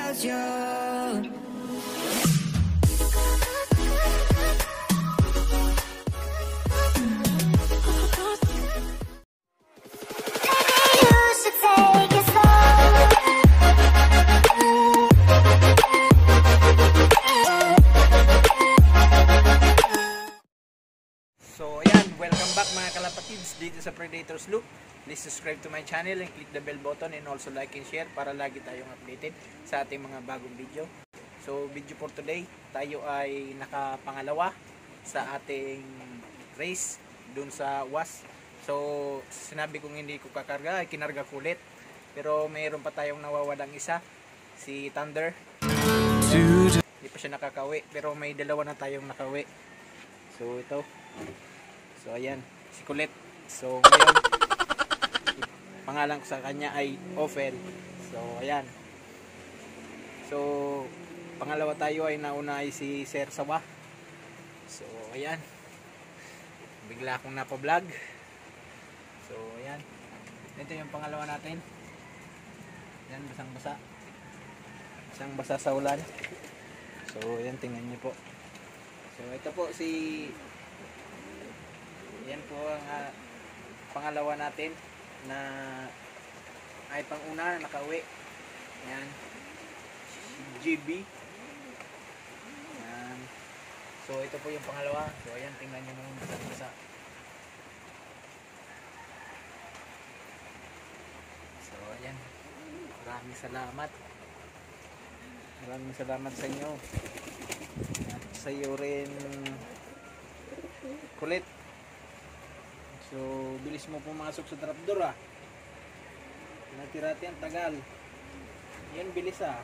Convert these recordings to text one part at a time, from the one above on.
without you. So ayan, welcome back mga kalapatids dito sa Predators Loop. Please subscribe to my channel and click the bell button and also like and share para lagi tayong updated sa ating mga bagong video. So video for today, tayo ay nakapangalawa sa ating race dun sa UAS. So sinabi kong hindi ko kakarga, ay kinarga ko ulit. Pero mayroon pa tayong nawawalang isa, si Thunder. Hindi pa siya nakakawi, pero may dalawa na tayong nakawi. So ito. So ayan, si Colette. So ngayon, pangalan ko sa kanya ay Ophel. So ayan. So pangalawa tayo ay nauna ay si Sir Sawa. So ayan. Bigla akong napa-vlog. So ayan. Ito yung pangalawa natin. Ayan, basang-basa. Basang-basa sa ulan. So ayan, tingnan niyo po. So ito po si yan po ang pangalawa natin na ay panguna na nakauwi. Yan. Si GB. Yan. So ito po yung pangalawa. So ayan, tingnan niyo mga basa-basa. So ayan. Maraming salamat. Maraming salamat sa inyo. At sa iyo rin, Kulit. So, bilis mo pumasok sa trapdoor ah. Natirati ang tagal. Yan, bilis ah.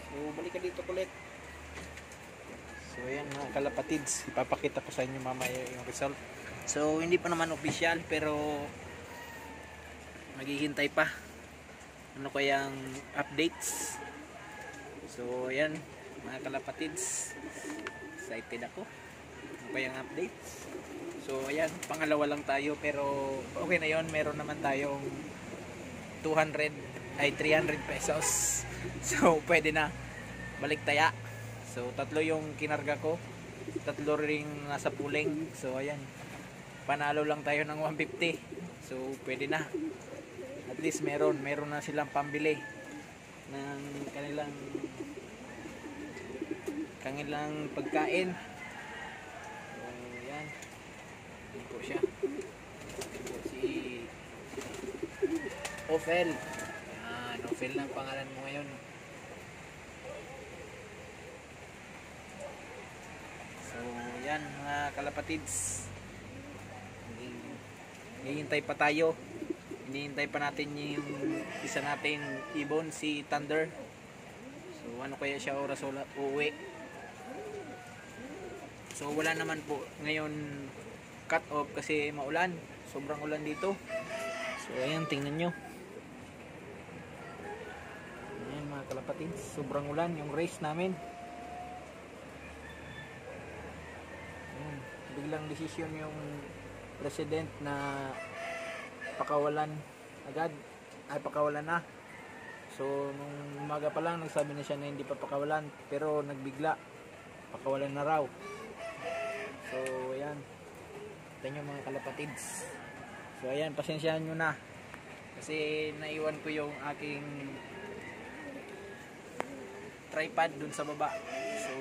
So, balik ka dito, Kulit. So, ayan mga kalapatids. Ipapakita ko sa inyo mamaya yung result. So, hindi pa naman official, pero maghihintay pa. Ano kayang updates? So, ayan mga kalapatids. Excited ako. Yung updates. So ayan, pangalawa lang tayo pero okay na yon, meron naman tayong 300 pesos. So pwede na balik taya. So tatlo yung kinarga ko, tatlo ring nasa pooling. So ayan, panalo lang tayo ng 150. So pwede na, at least meron na silang pambili ng kanilang pagkain. Ito siya. Ito si Ophel. Yan, Ophel na ang pangalan mo ngayon. So, yan mga kalapatids. Hinihintay pa tayo. Hinihintay pa natin yung isa nating ibon, si Thunder. So, ano kaya siya oras uuwi? So, wala naman po ngayon cut off kasi maulan, sobrang ulan dito. So ayan, tingnan nyo. Ayan mga kalapatids, sobrang ulan yung race namin. Ayan, biglang desisyon yung president na pakawalan agad, ay pakawalan na. So nung umaga pa lang nagsabi na siya na hindi pa pakawalan, pero nagbigla, pakawalan na raw. So ayan, ito nyo mga kalapatids. So ayan, pasensyahan nyo na kasi naiwan ko yung aking tripod dun sa baba. So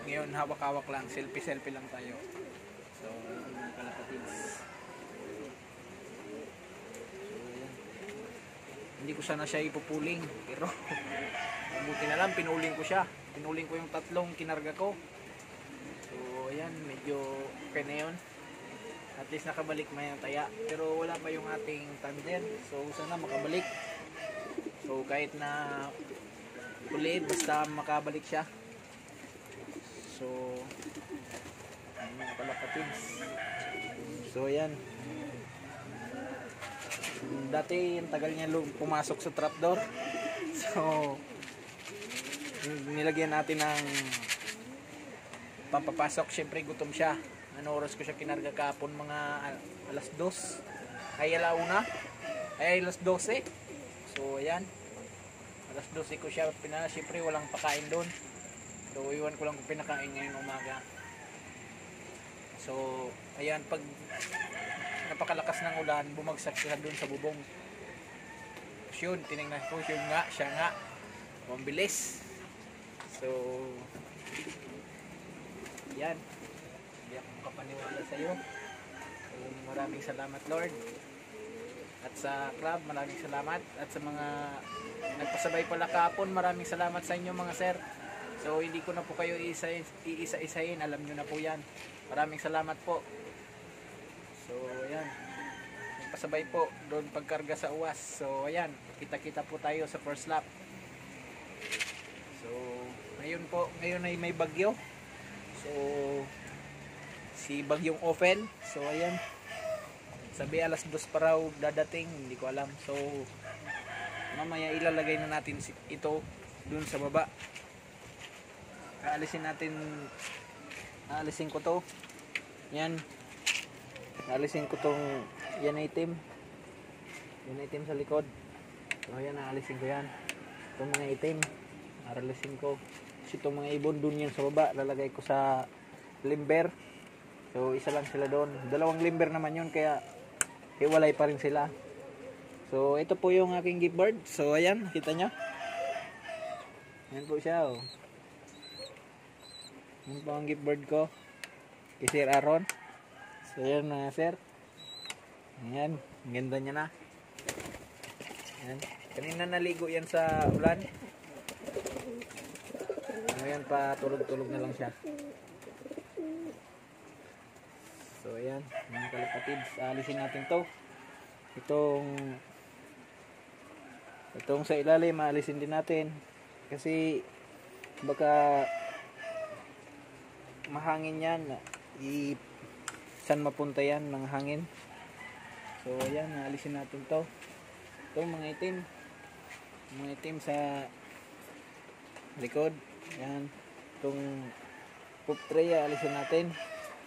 ngayon hawak-hawak lang, selfie lang tayo. So mga kalapatids, so ayan, hindi ko sana siya ipupuling, pero mabuti na lang pinuling ko siya. Pinuling ko yung tatlong kinarga ko. So ayan, medyo okay na yun. At least nakabalik may taya, pero wala pa yung ating Thunder. So sana makabalik. So kahit na ulit, basta makabalik siya. So mga kalapatids. So ayan. Dati yung tagal niya pumasok sa trapdoor. So nilagyan natin ng pampapasok. Syempre gutom siya. Ano oras ko siya kinarga kahapon? Mga alas 2. Ay alauna. Ay alas 12. So ayan, alas 12 ko siya siyempre walang pakain doon. So iwan ko lang kung pinakain ngayong umaga. So ayan, pag napakalakas ng ulan, bumagsak siya doon sa bubong. So yun, tinignan ko siya nga mabilis. So yan, hindi ako makapaniwala sa iyo. So, maraming salamat Lord. At sa club, maraming salamat. At sa mga nagpasabay pala kahapon, maraming salamat sa inyo mga sir. So hindi ko na po kayo iisa-isahin, alam nyo na po yan. Maraming salamat po. So ayan, nagpasabay po doon pagkarga sa uwas. So ayan, kita-kita po tayo sa first lap. So ngayon ay may bagyo. So si bagyong Ophel. So ayan, sabi alas 2 pa raw dadating, hindi ko alam. So mamaya ilalagay na natin ito dun sa baba. Aalisin ko to. Yan, aalisin ko tong yan item sa likod. So yan, aalisin ko yan, itong mga item aalisin ko. Kasi itong mga ibon dun yan sa baba, lalagay ko sa limber. So isa lang sila doon, 2 limber naman yun, kaya hiwalay pa rin sila. So ito po yung aking gift bird. So ayan, kita nyo, yan po siya, oh. Yan po ang gift bird ko kay Sir Aaron. So yan mga sir, ayan, ang ganda niya na. Ayan, kanina naligo yan sa ulan. Ngayon pa tulog-tulog na lang siya. So ayan mga kalapatids, alisin natin to. Itong sa ilalim maalisin din natin, kasi baka mahangin yan, saan mapunta yan ng hangin. So ayan, naalisin natin to. Itong mga itim sa likod. Yan, itong poop tray alisin natin.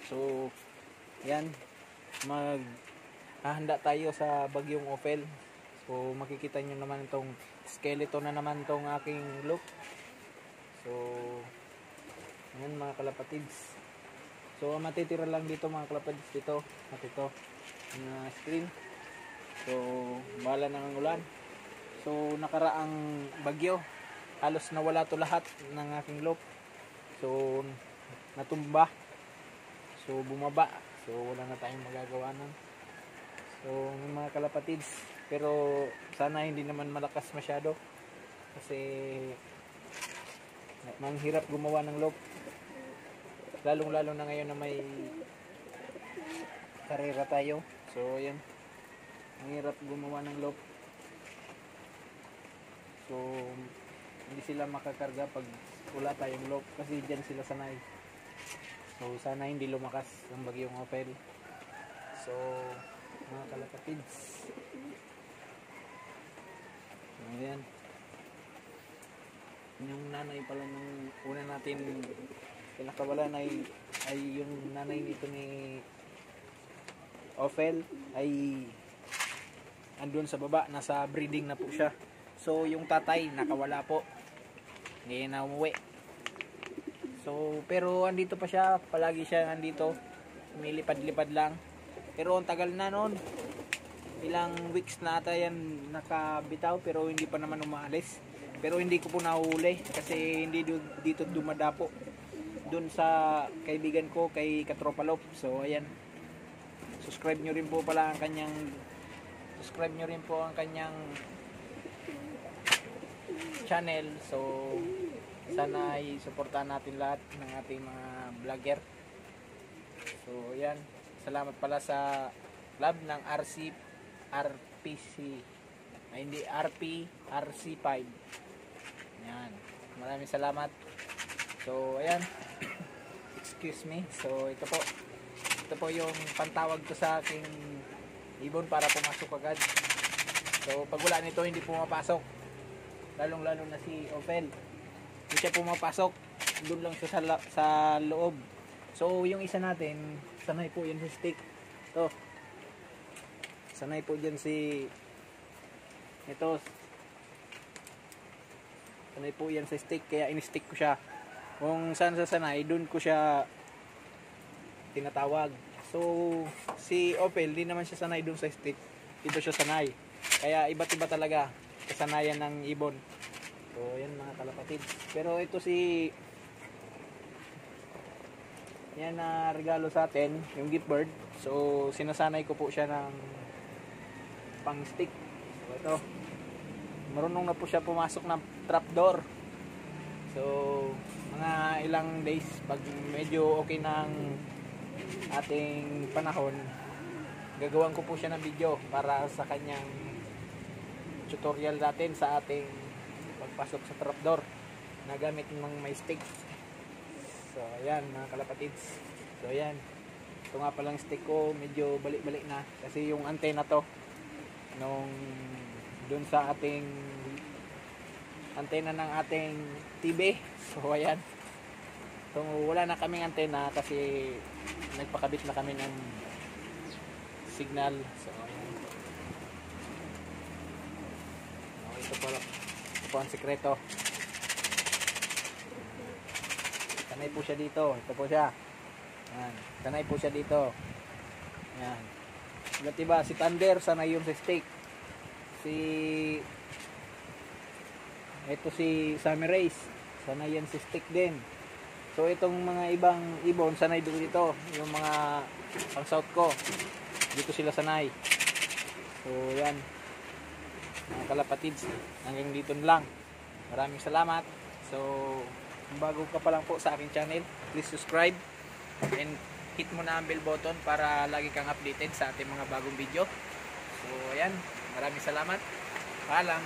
So yan, hahanda tayo sa bagyong Ophel. So makikita nyo naman itong skeleton na naman itong aking look. So yan mga kalapatids. So matitira lang dito mga kalapatids, dito at ito na screen. So bahala na ng ulan. So nakaraang bagyo, halos nawala to lahat ng aking loop. So natumba, so bumaba. So wala na tayong magagawa nun. So mga kalapatids, pero sana hindi naman malakas masyado, kasi manghirap gumawa ng loop, lalong lalo na ngayon na may karera tayo. So yan, manghirap gumawa ng loop. So hindi sila makakarga pag wala tayong loop, kasi dyan sila sanay. So sana hindi lumakas ang bagyong Ophel. So mga kalapatids, so ayan, yung nanay pala ng una natin pinakawalan ay yung nanay nito ni Ophel ay andun sa baba, nasa breeding na po siya. So yung tatay nakawala po, hindi na umuwi. So pero andito pa siya, palagi siya andito, lumilipad-lipad lang. Pero ang tagal na noon, ilang weeks na ata yan nakabitaw, pero hindi pa naman umaalis. Pero hindi ko po nahuli kasi hindi dito dumadapo, dun sa kaibigan ko kay Katropalop. So ayan, subscribe nyo rin po ang kanyang channel. So sana i-suportahan natin lahat ng ating mga vlogger. So ayan, salamat pala sa club ng RC5. Yan, maraming salamat. So ayan, excuse me. So ito po yung pantawag ko sa aking ibon para pumasok agad. So pag wala nito hindi pumapasok, lalong lalo na si Ophel, hindi siya pumapasok, doon lang siya sa loob. So yung isa natin, sanay po yan sa stick to, sanay po dyan si ito Sanay po yan sa stick, kaya in-stick ko siya. Kung saan sa sanay, dun ko siya tinatawag. So, si Opel, di naman siya sanay dun sa stick. Dito siya sanay. Kaya iba't iba talaga kasanayan ng ibon. So, yan mga kalapatid. Pero ito si yan na regalo sa atin, yung gift bird. So, sinasanay ko po siya ng pang stick. So, ito. Marunong na po siya pumasok ng trapdoor. So, mga ilang days, pag medyo okay ng ating panahon, gagawin ko po siya ng video para sa kanyang tutorial natin sa ating pagpasok sa trapdoor na gamit ng may stick. So, ayan mga kalapatids. So, ayan. Ito nga palang stick ko, medyo balik-balik na. Kasi yung antena to, nung dun sa ating antena ng ating TV. So, ayan. So, wala na kaming antena kasi nagpakabit na kami ng signal. So, ayan. Okay, ito po ang sikreto. Sanay po siya dito. Ito po siya. Ayan. Sanay po siya dito. Ayan. Diba, si Thunder sanay yung sa stick. Ito si Summer Race. Sanay yan si stick din. So itong mga ibang ibon sanay dito. Yung mga pang south ko. Dito sila sanay. So yan. Mga kalapatids. Hanggang dito lang. Maraming salamat. So kung bago ka pa lang po sa aking channel, please subscribe and hit mo na ang bell button para lagi kang updated sa ating mga bagong video. So ayan, maraming salamat. Paalam.